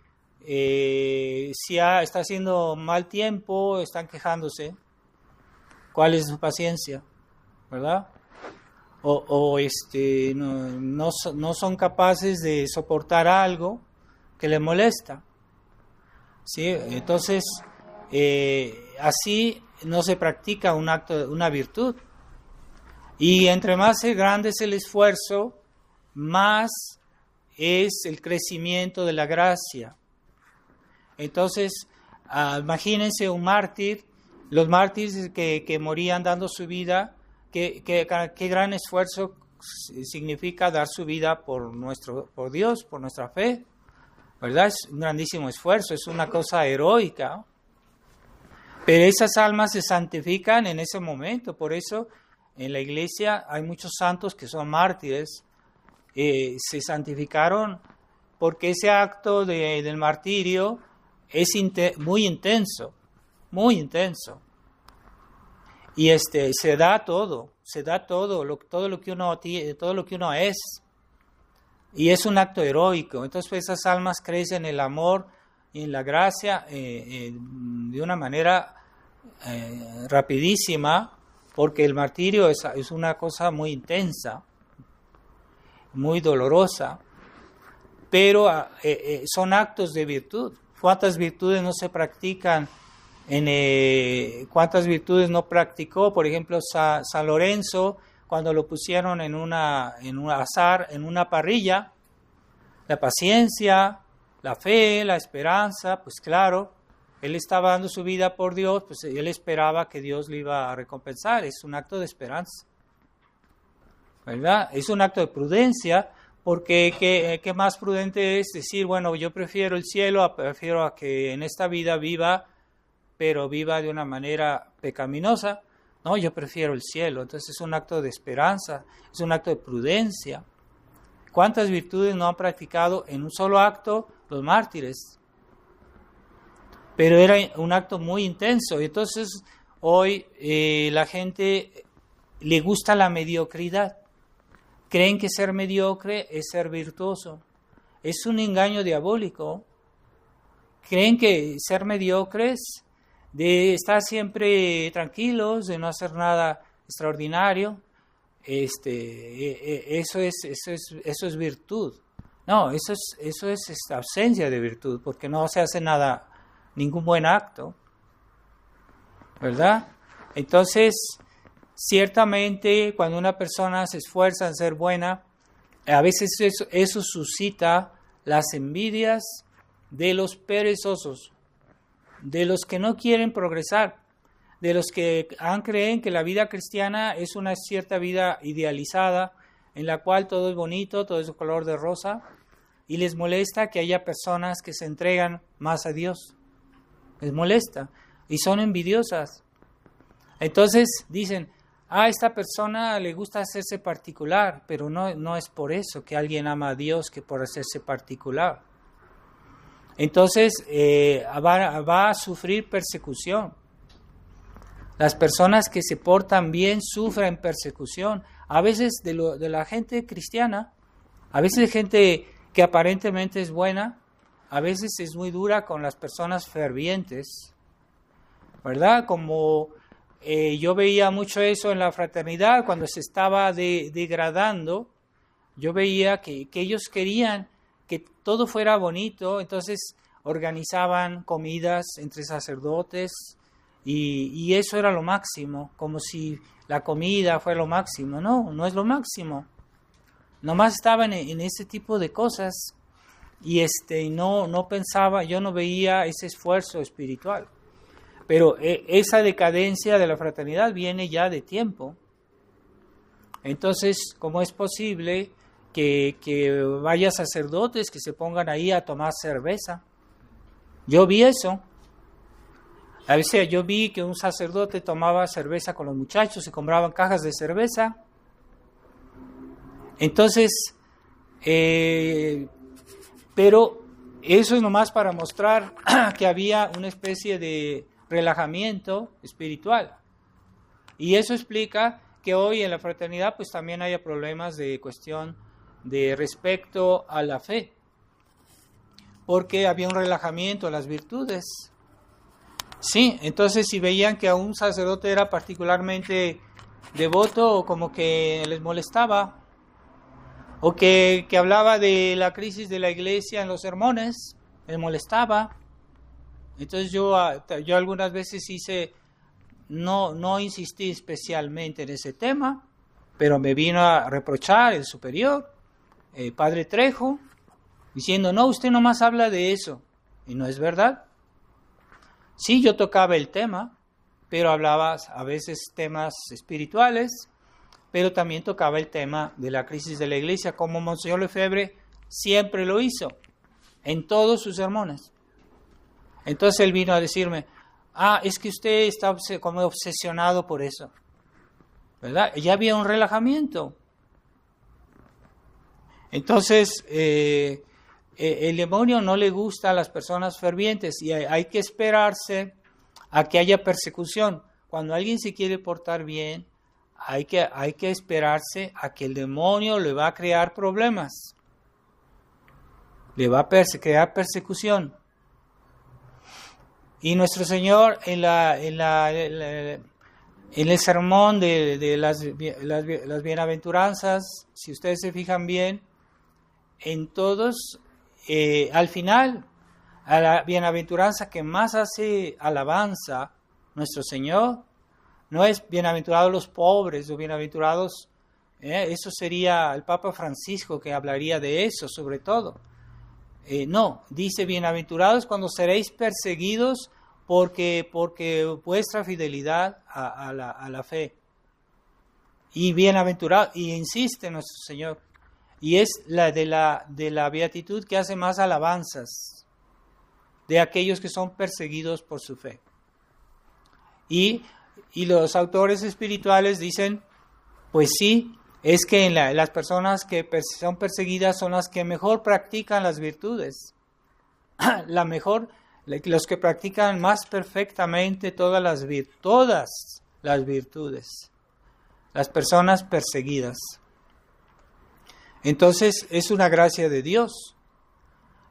si está haciendo mal tiempo, están quejándose. ¿Cuál es su paciencia? ¿Verdad? No son capaces de soportar algo que les molesta. ¿Sí? Entonces, así no se practica un acto, una virtud. Y entre más grande es el esfuerzo, más es el crecimiento de la gracia. Entonces, imagínense un mártir, los mártires que morían dando su vida, qué gran esfuerzo significa dar su vida por Dios, por nuestra fe, ¿verdad? Es un grandísimo esfuerzo, es una cosa heroica. Pero esas almas se santifican en ese momento, por eso en la iglesia hay muchos santos que son mártires, se santificaron porque ese acto del martirio es muy intenso, muy intenso. Y se da todo lo que uno tiene, todo lo que uno es. Y es un acto heroico. Entonces pues, esas almas crecen en el amor y en la gracia de una manera rapidísima, porque el martirio es una cosa muy intensa, muy dolorosa, pero son actos de virtud. ¿Cuántas virtudes no se practican? ¿Cuántas virtudes no practicó? Por ejemplo, San Lorenzo, cuando lo pusieron en un azar, en una parrilla, la paciencia, la fe, la esperanza, pues claro, él estaba dando su vida por Dios, pues él esperaba que Dios le iba a recompensar. Es un acto de esperanza, ¿verdad? Es un acto de prudencia, porque ¿qué más prudente es decir, bueno, yo prefiero el cielo, prefiero a que en esta vida viva, pero viva de una manera pecaminosa? No, yo prefiero el cielo. Entonces es un acto de esperanza, es un acto de prudencia. ¿Cuántas virtudes no han practicado en un solo acto los mártires? Pero era un acto muy intenso. Entonces hoy la gente le gusta la mediocridad. Creen que ser mediocre es ser virtuoso. Es un engaño diabólico. Creen que ser mediocres, de estar siempre tranquilos, de no hacer nada extraordinario, eso es virtud. No, eso es ausencia de virtud, porque no se hace nada, ningún buen acto, ¿verdad? Entonces, ciertamente, cuando una persona se esfuerza en ser buena, a veces eso suscita las envidias de los perezosos, de los que no quieren progresar, de los que creen que la vida cristiana es una cierta vida idealizada, en la cual todo es bonito, todo es de color de rosa, y les molesta que haya personas que se entregan más a Dios. Les molesta, y son envidiosas. Entonces dicen, a esta persona le gusta hacerse particular, pero no es por eso que alguien ama a Dios, que por hacerse particular. Entonces va a sufrir persecución. Las personas que se portan bien sufren persecución. A veces de la gente cristiana, a veces de gente que aparentemente es buena, a veces es muy dura con las personas fervientes, ¿verdad? Como yo veía mucho eso en la fraternidad, cuando se estaba degradando, yo veía que ellos querían que todo fuera bonito, entonces organizaban comidas entre sacerdotes y eso era lo máximo, como si la comida fuera lo máximo. No es lo máximo. Nomás estaban en ese tipo de cosas y no pensaba, yo no veía ese esfuerzo espiritual. Pero esa decadencia de la fraternidad viene ya de tiempo. Entonces, ¿cómo es posible que vaya sacerdotes que se pongan ahí a tomar cerveza? Yo vi eso. A veces yo vi que un sacerdote tomaba cerveza con los muchachos, se compraban cajas de cerveza. Entonces, pero eso es nomás para mostrar que había una especie de relajamiento espiritual. Y eso explica que hoy en la fraternidad pues también haya problemas de cuestión de respecto a la fe, porque había un relajamiento a las virtudes. Sí, entonces si veían que a un sacerdote era particularmente devoto, o como que les molestaba, o que hablaba de la crisis de la iglesia en los sermones, les molestaba. Entonces yo algunas veces no insistí especialmente en ese tema, pero me vino a reprochar el superior, el padre Trejo, diciendo, no, usted nomás habla de eso, y no es verdad. Sí, yo tocaba el tema, pero hablaba a veces temas espirituales, pero también tocaba el tema de la crisis de la iglesia, como Monseñor Lefebvre siempre lo hizo, en todos sus sermones. Entonces él vino a decirme, es que usted está como obsesionado por eso, ¿verdad? Ya había un relajamiento. Entonces, el demonio no le gusta a las personas fervientes y hay que esperarse a que haya persecución. Cuando alguien se quiere portar bien, hay que esperarse a que el demonio le va a crear problemas, le va a crear persecución. Y nuestro Señor en el sermón de las bienaventuranzas, si ustedes se fijan bien, en todos, al final, a la bienaventuranza que más hace alabanza nuestro Señor, no es bienaventurados los pobres o bienaventurados, eso sería el Papa Francisco que hablaría de eso sobre todo. No, dice bienaventurados cuando seréis perseguidos porque vuestra fidelidad a la fe. Y bienaventurado, y insiste nuestro Señor, y es la de la beatitud que hace más alabanzas de aquellos que son perseguidos por su fe. Y los autores espirituales dicen, pues sí, es que las personas que son perseguidas son las que mejor practican las virtudes. Los que practican más perfectamente todas las virtudes. Las personas perseguidas. Entonces es una gracia de Dios.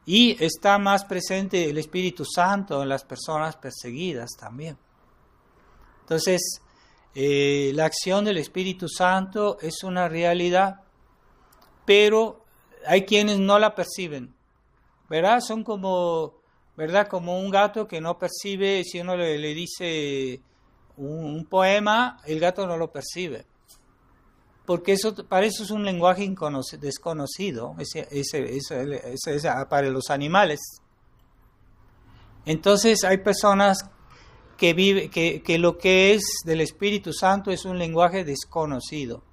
Y está más presente el Espíritu Santo en las personas perseguidas también. Entonces, la acción del Espíritu Santo es una realidad, pero hay quienes no la perciben, ¿verdad? Son como un gato que no percibe, si uno le dice un poema, el gato no lo percibe, porque para eso es un lenguaje desconocido, para los animales. Entonces hay personas que lo que es del Espíritu Santo es un lenguaje desconocido.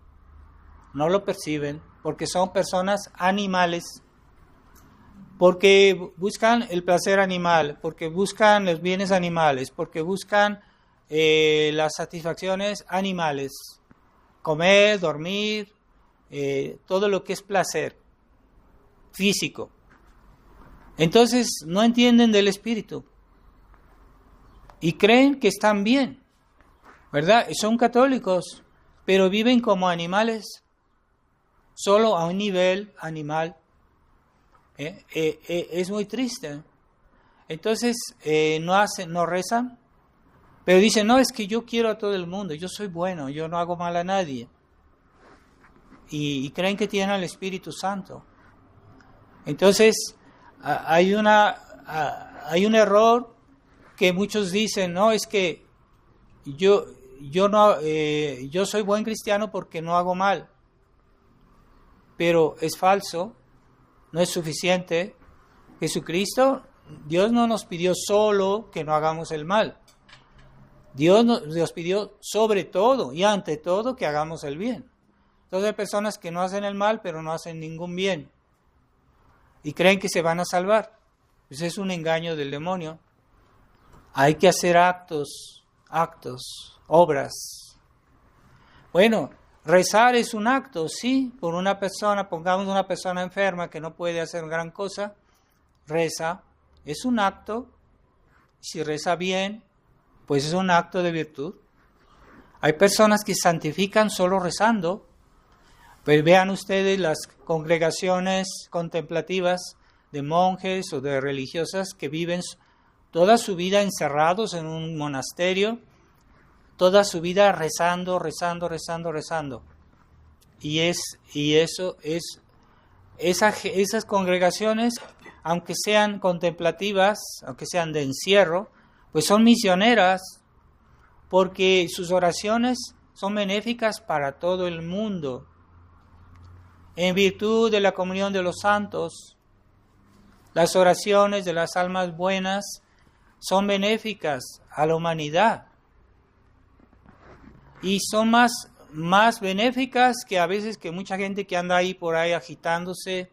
No lo perciben porque son personas animales, porque buscan el placer animal, porque buscan los bienes animales, porque buscan las satisfacciones animales, comer, dormir, todo lo que es placer físico. Entonces no entienden del Espíritu. Y creen que están bien, ¿verdad? Son católicos, pero viven como animales, solo a un nivel animal. Es muy triste. Entonces no rezan, pero dicen, no, es que yo quiero a todo el mundo, yo soy bueno, yo no hago mal a nadie. Y creen que tienen el Espíritu Santo. Entonces hay un error que muchos dicen, no, es que yo soy buen cristiano porque no hago mal. Pero es falso, no es suficiente. Jesucristo, Dios no nos pidió solo que no hagamos el mal. Dios nos pidió sobre todo y ante todo que hagamos el bien. Entonces hay personas que no hacen el mal, pero no hacen ningún bien. Y creen que se van a salvar. Pues es un engaño del demonio. Hay que hacer actos, obras. Bueno, rezar es un acto, sí, por una persona, pongamos una persona enferma que no puede hacer gran cosa, reza, es un acto, si reza bien, pues es un acto de virtud. Hay personas que santifican solo rezando, pues vean ustedes las congregaciones contemplativas de monjes o de religiosas que viven toda su vida encerrados en un monasterio, toda su vida rezando. Esas congregaciones, aunque sean contemplativas, aunque sean de encierro, pues son misioneras, porque sus oraciones son benéficas para todo el mundo. En virtud de la comunión de los santos, las oraciones de las almas buenas son benéficas a la humanidad y son más benéficas que a veces que mucha gente que anda ahí por ahí agitándose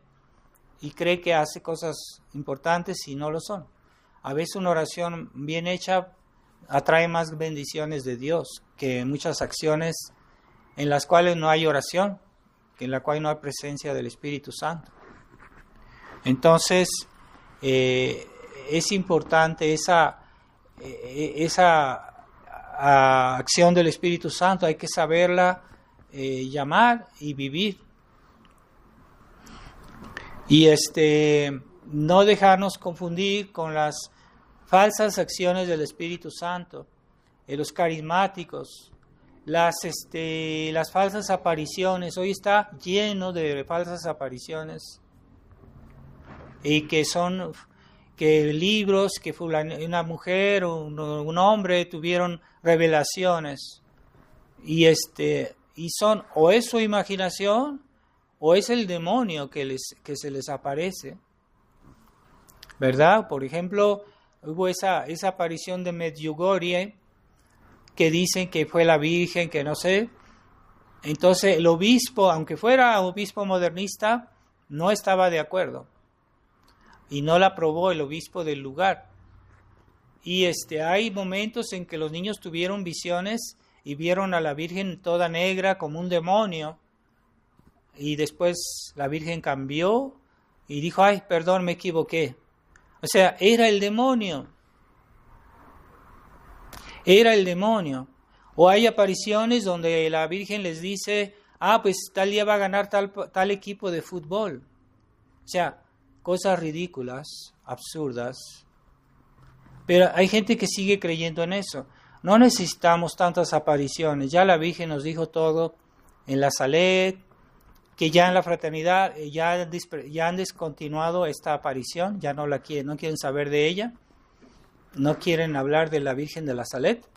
y cree que hace cosas importantes y no lo son. A veces una oración bien hecha atrae más bendiciones de Dios que muchas acciones en las cuales no hay oración, en la cual no hay presencia del Espíritu Santo. Entonces, es importante esa acción del Espíritu Santo, hay que saberla llamar y vivir. Y no dejarnos confundir con las falsas acciones del Espíritu Santo, los carismáticos, las falsas apariciones. Hoy está lleno de falsas apariciones y que libros, que una mujer o un hombre tuvieron revelaciones y son o es su imaginación o es el demonio que se les aparece, ¿verdad? Por ejemplo, hubo esa aparición de Medjugorje, que dicen que fue la Virgen, que no sé. Entonces el obispo, aunque fuera obispo modernista, no estaba de acuerdo y no la aprobó el obispo del lugar. Y hay momentos en que los niños tuvieron visiones y vieron a la Virgen toda negra como un demonio, y después la Virgen cambió y dijo: ay, perdón, me equivoqué. O sea, era el demonio. Era el demonio. O hay apariciones donde la Virgen les dice: pues tal día va a ganar tal equipo de fútbol. O sea, cosas ridículas, absurdas. Pero hay gente que sigue creyendo en eso. No necesitamos tantas apariciones. Ya la Virgen nos dijo todo en la Salet, que ya en la fraternidad ya han descontinuado esta aparición, ya no quieren saber de ella, no quieren hablar de la Virgen de la Salet.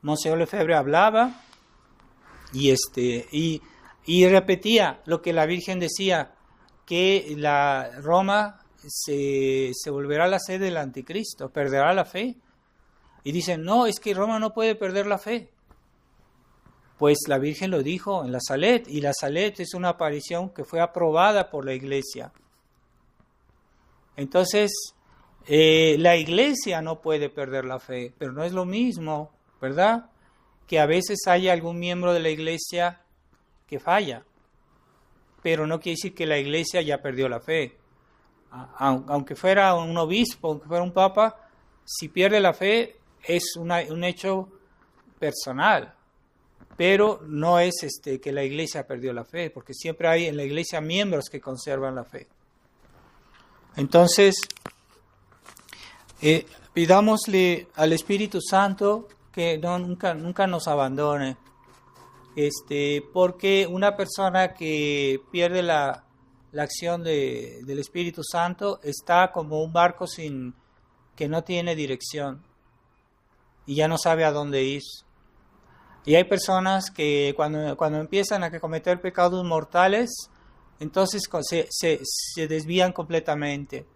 Monseñor Lefebvre hablaba y repetía lo que la Virgen decía, que la Roma se volverá la sede del anticristo, perderá la fe. Y dicen: no, es que Roma no puede perder la fe. Pues la Virgen lo dijo en la Salet, y la Salet es una aparición que fue aprobada por la Iglesia. Entonces, la Iglesia no puede perder la fe, pero no es lo mismo, ¿verdad?, que a veces haya algún miembro de la Iglesia que falla, pero no quiere decir que la Iglesia ya perdió la fe. Aunque fuera un obispo, aunque fuera un papa, si pierde la fe es un hecho personal, pero no es que la Iglesia perdió la fe, porque siempre hay en la Iglesia miembros que conservan la fe. Entonces, pidámosle al Espíritu Santo que nunca nos abandone, porque una persona que pierde la acción del Espíritu Santo está como un barco que no tiene dirección y ya no sabe a dónde ir. Y hay personas que cuando empiezan a cometer pecados mortales, entonces se desvían completamente.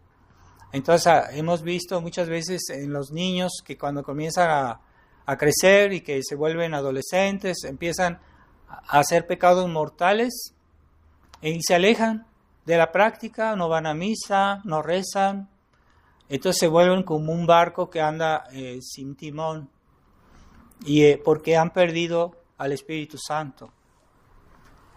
Entonces hemos visto muchas veces en los niños que cuando comienzan a crecer y que se vuelven adolescentes, empiezan a hacer pecados mortales y se alejan de la práctica, no van a misa, no rezan. Entonces se vuelven como un barco que anda sin timón, y porque han perdido al Espíritu Santo.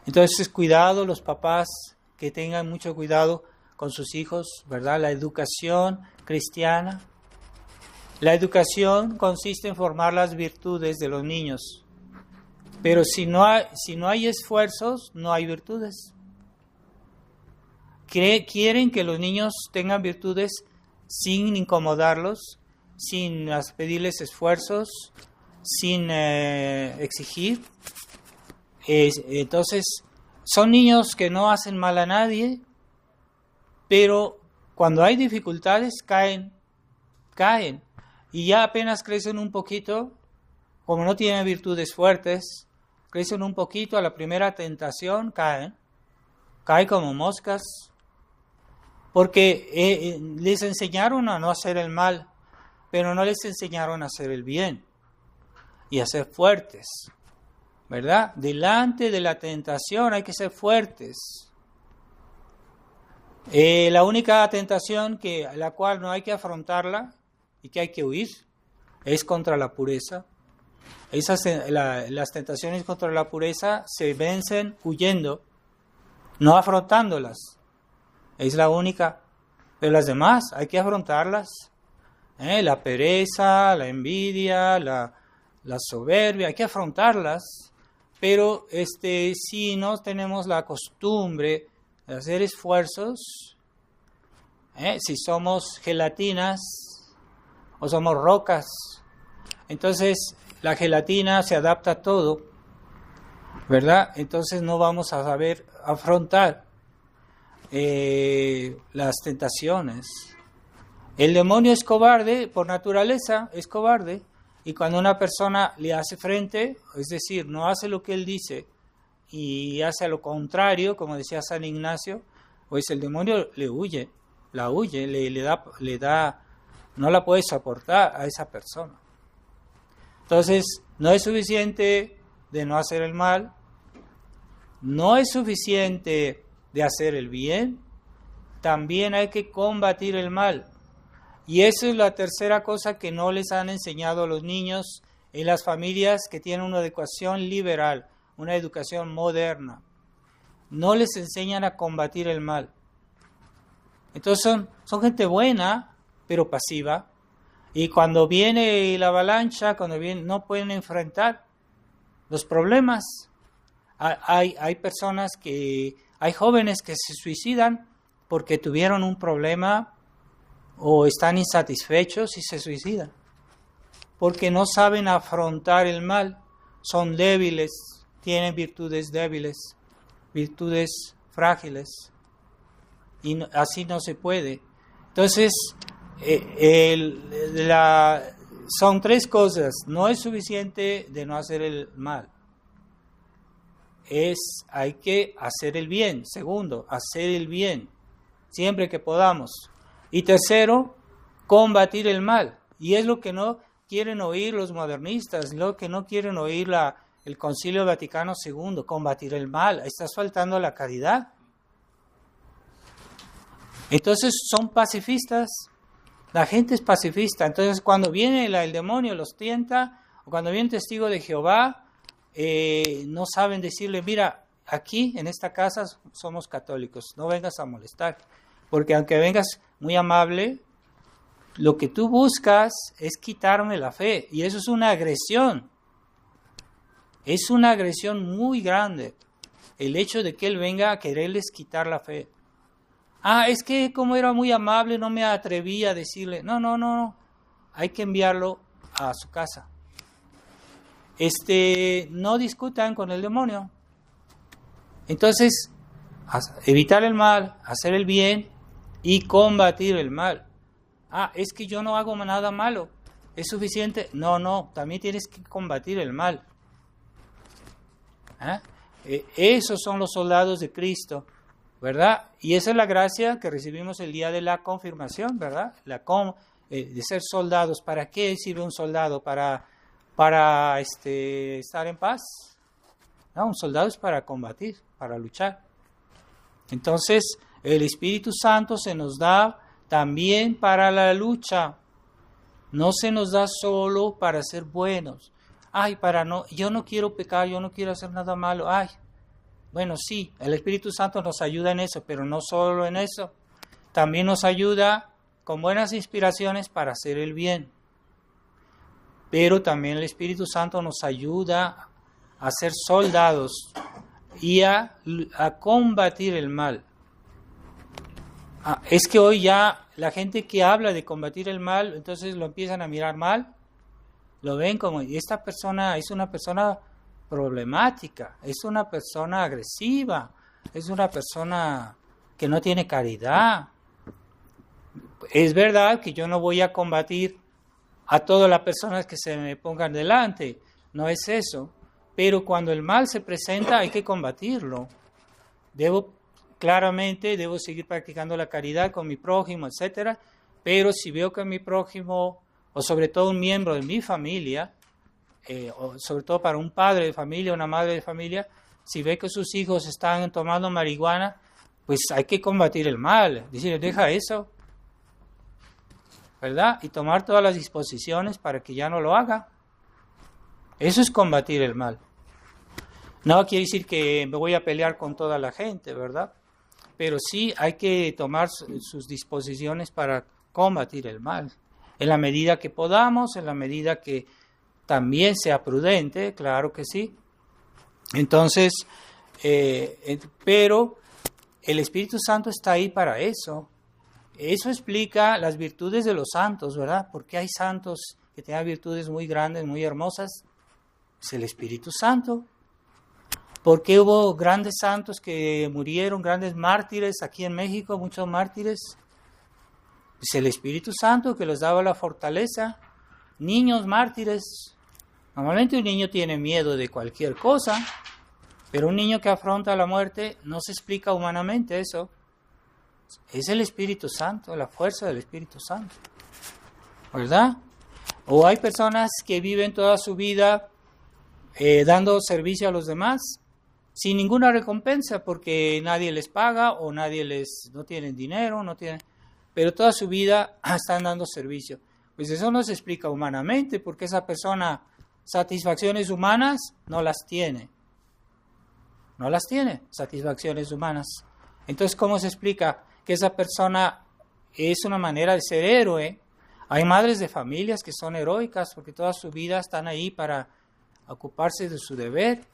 Entonces, cuidado, los papás, que tengan mucho cuidado con sus hijos, ¿verdad? La educación cristiana. La educación consiste en formar las virtudes de los niños. Pero si no hay esfuerzos, no hay virtudes. Quieren que los niños tengan virtudes sin incomodarlos, sin pedirles esfuerzos, sin exigir. Entonces, son niños que no hacen mal a nadie, pero cuando hay dificultades caen. Y ya apenas crecen un poquito, como no tienen virtudes fuertes, crecen un poquito, a la primera tentación caen como moscas, porque les enseñaron a no hacer el mal, pero no les enseñaron a hacer el bien y a ser fuertes, ¿verdad? Delante de la tentación hay que ser fuertes. La única tentación la cual no hay que afrontarla y que hay que huir es contra la pureza. Las tentaciones contra la pureza se vencen huyendo, no afrontándolas. Es la única. Pero las demás hay que afrontarlas. La pereza, la envidia, la soberbia, hay que afrontarlas. Pero si no tenemos la costumbre de hacer esfuerzos, si somos gelatinas o somos rocas, entonces la gelatina se adapta a todo, ¿verdad? Entonces no vamos a saber afrontar las tentaciones. El demonio es cobarde, por naturaleza es cobarde, y cuando una persona le hace frente, es decir, no hace lo que él dice y hace lo contrario, como decía San Ignacio, pues el demonio le da no la puedes soportar a esa persona. Entonces, no es suficiente de no hacer el mal, no es suficiente de hacer el bien, también hay que combatir el mal. Y esa es la tercera cosa que no les han enseñado a los niños en las familias que tienen una educación liberal, una educación moderna. No les enseñan a combatir el mal. Entonces son gente buena, pero pasiva. Y cuando viene la avalancha, no pueden enfrentar los problemas. Hay personas hay jóvenes que se suicidan porque tuvieron un problema o están insatisfechos y se suicidan. Porque no saben afrontar el mal, son débiles, tienen virtudes débiles, virtudes frágiles. Y así no se puede. Entonces, son tres cosas. No es suficiente de no hacer el mal. Hay que hacer el bien. Segundo, hacer el bien, siempre que podamos. Y tercero, combatir el mal. Y es lo que no quieren oír los modernistas, lo que no quieren oír el Concilio Vaticano II, combatir el mal. Estás faltando a la caridad. Entonces son pacifistas, la gente es pacifista. Entonces cuando viene el demonio los tienta, o cuando viene el testigo de Jehová, no saben decirle, mira, aquí en esta casa somos católicos, no vengas a molestar, porque aunque vengas muy amable, lo que tú buscas es quitarme la fe, y eso es una agresión muy grande, el hecho de que él venga a quererles quitar la fe. Es que como era muy amable no me atreví a decirle, no, hay que enviarlo a su casa. No discutan con el demonio. Entonces, evitar el mal, hacer el bien y combatir el mal. Es que yo no hago nada malo, ¿es suficiente? No, también tienes que combatir el mal. Esos son los soldados de Cristo, ¿verdad? Y esa es la gracia que recibimos el día de la confirmación, ¿verdad? De ser soldados. ¿Para qué sirve un soldado? ¿Para estar en paz? No, un soldado es para combatir, para luchar. Entonces, el Espíritu Santo se nos da también para la lucha. No se nos da solo para ser buenos. Yo no quiero pecar, yo no quiero hacer nada malo. Bueno, sí, el Espíritu Santo nos ayuda en eso, pero no solo en eso. También nos ayuda con buenas inspiraciones para hacer el bien. Pero también el Espíritu Santo nos ayuda a ser soldados y a combatir el mal. Es que hoy ya la gente que habla de combatir el mal, entonces lo empiezan a mirar mal, lo ven como, esta persona es una persona problemática, es una persona agresiva, es una persona que no tiene caridad. Es verdad que yo no voy a combatir a todas las personas que se me pongan delante, no es eso, pero cuando el mal se presenta hay que combatirlo. Debo seguir practicando la caridad con mi prójimo, etcétera, pero si veo que mi prójimo, o sobre todo un miembro de mi familia, o sobre todo para un padre de familia, una madre de familia, si ve que sus hijos están tomando marihuana, pues hay que combatir el mal, decirle, deja eso, ¿verdad? Y tomar todas las disposiciones para que ya no lo haga. Eso es combatir el mal. No quiere decir que me voy a pelear con toda la gente, ¿verdad? Pero sí hay que tomar sus disposiciones para combatir el mal. En la medida que podamos, en la medida que también sea prudente, claro que sí. Entonces, pero el Espíritu Santo está ahí para eso. Eso explica las virtudes de los santos, ¿verdad? Porque hay santos que tienen virtudes muy grandes, muy hermosas. Es el Espíritu Santo. Porque hubo grandes santos que murieron, grandes mártires aquí en México, muchos mártires. Es el Espíritu Santo que les daba la fortaleza. Niños mártires. Normalmente un niño tiene miedo de cualquier cosa, pero un niño que afronta la muerte no se explica humanamente eso. Es el Espíritu Santo, la fuerza del Espíritu Santo. ¿verdad? O hay personas que viven toda su vida dando servicio a los demás sin ninguna recompensa porque nadie les paga o no tienen dinero, pero toda su vida están dando servicio. Pues eso no se explica humanamente porque esa persona satisfacciones humanas no las tiene. No las tiene, satisfacciones humanas. Entonces, ¿cómo se explica que esa persona es una manera de ser héroe? Hay madres de familias que son heroicas porque toda su vida están ahí para ocuparse de su deber.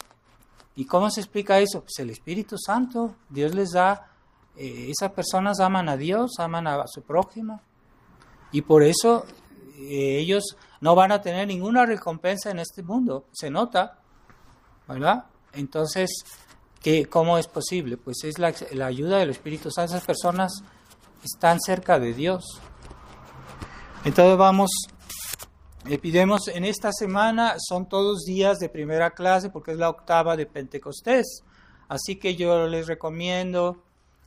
¿Y cómo se explica eso? Pues el Espíritu Santo, Dios les da, esas personas aman a Dios, aman a su prójimo. Y por eso ellos no van a tener ninguna recompensa en este mundo, se nota, ¿verdad? Entonces, ¿cómo es posible? Pues es la ayuda del Espíritu Santo. Esas personas están cerca de Dios. Entonces pidemos en esta semana, son todos días de primera clase porque es la octava de Pentecostés. Así que yo les recomiendo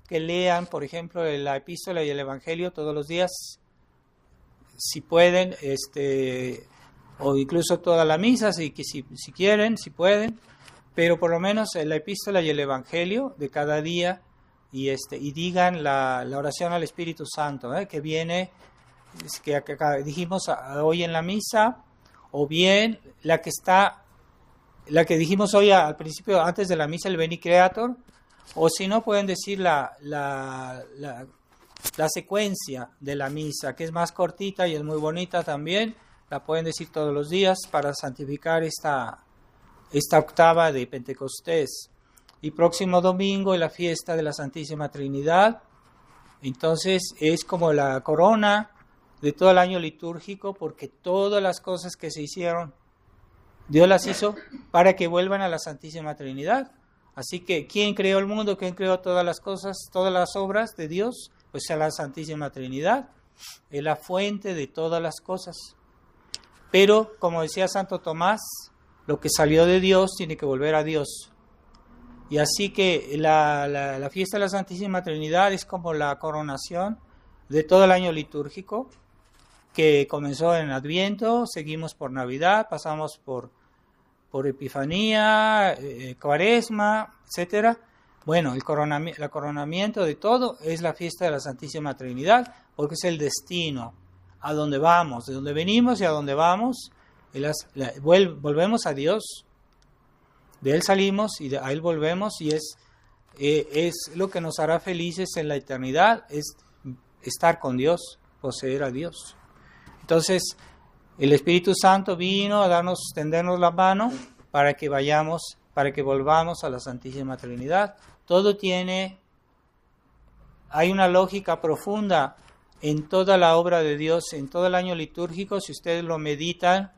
que lean, por ejemplo, la epístola y el evangelio todos los días, si pueden, o incluso toda la misa, si quieren, si pueden, pero por lo menos la epístola y el evangelio de cada día y digan la oración al Espíritu Santo, que viene, que dijimos hoy en la misa, o bien la que dijimos hoy al principio, antes de la misa, el Veni Creator, o si no pueden decir la secuencia de la misa, que es más cortita y es muy bonita también, la pueden decir todos los días para santificar esta octava de Pentecostés. Y próximo domingo es la fiesta de la Santísima Trinidad. Entonces es como la corona de todo el año litúrgico, porque todas las cosas que se hicieron, Dios las hizo para que vuelvan a la Santísima Trinidad. Así que, ¿quién creó el mundo? ¿Quién creó todas las cosas, todas las obras de Dios? Pues a la Santísima Trinidad. Es la fuente de todas las cosas. Pero, como decía Santo Tomás, lo que salió de Dios tiene que volver a Dios. Y así que la fiesta de la Santísima Trinidad es como la coronación de todo el año litúrgico, que comenzó en Adviento, seguimos por Navidad, pasamos por Epifanía, Cuaresma, etcétera. Bueno, el coronamiento de todo es la fiesta de la Santísima Trinidad, porque es el destino, a donde vamos, de donde venimos y a donde vamos, volvemos a Dios, de Él salimos y a Él volvemos, y es lo que nos hará felices en la eternidad, es estar con Dios, poseer a Dios. Entonces, el Espíritu Santo vino a tendernos la mano para que volvamos a la Santísima Trinidad. Hay una lógica profunda en toda la obra de Dios, en todo el año litúrgico, si ustedes lo meditan.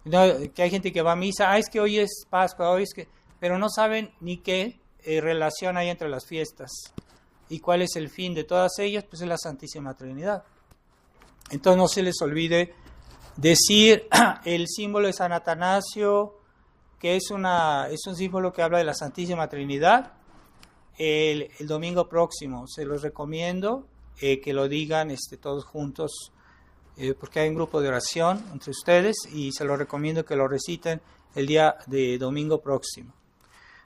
Que hay gente que va a misa, es que hoy es Pascua, pero no saben ni qué relación hay entre las fiestas. ¿Y cuál es el fin de todas ellas? Pues es la Santísima Trinidad. Entonces no se les olvide decir el símbolo de San Atanasio, que es un símbolo que habla de la Santísima Trinidad, el domingo próximo. Se los recomiendo que lo digan todos juntos, porque hay un grupo de oración entre ustedes y se los recomiendo que lo reciten el día de domingo próximo.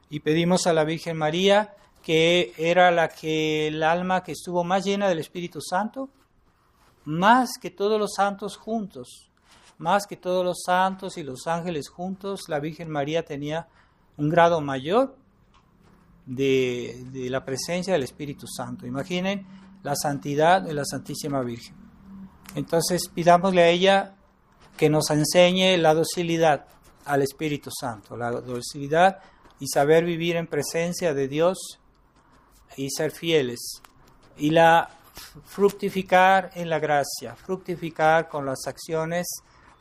Y pedimos a la Virgen María, que era el alma que estuvo más llena del Espíritu Santo, más que todos los santos juntos, más que todos los santos y los ángeles juntos. La Virgen María tenía un grado mayor de la presencia del Espíritu Santo. Imaginen la santidad de la Santísima Virgen. Entonces pidámosle a ella que nos enseñe la docilidad al Espíritu Santo, la docilidad y saber vivir en presencia de Dios y ser fieles, y fructificar en la gracia, fructificar con las acciones,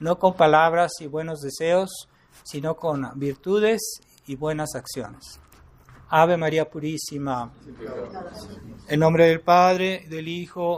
no con palabras y buenos deseos, sino con virtudes y buenas acciones. Ave María Purísima. En nombre del Padre, del Hijo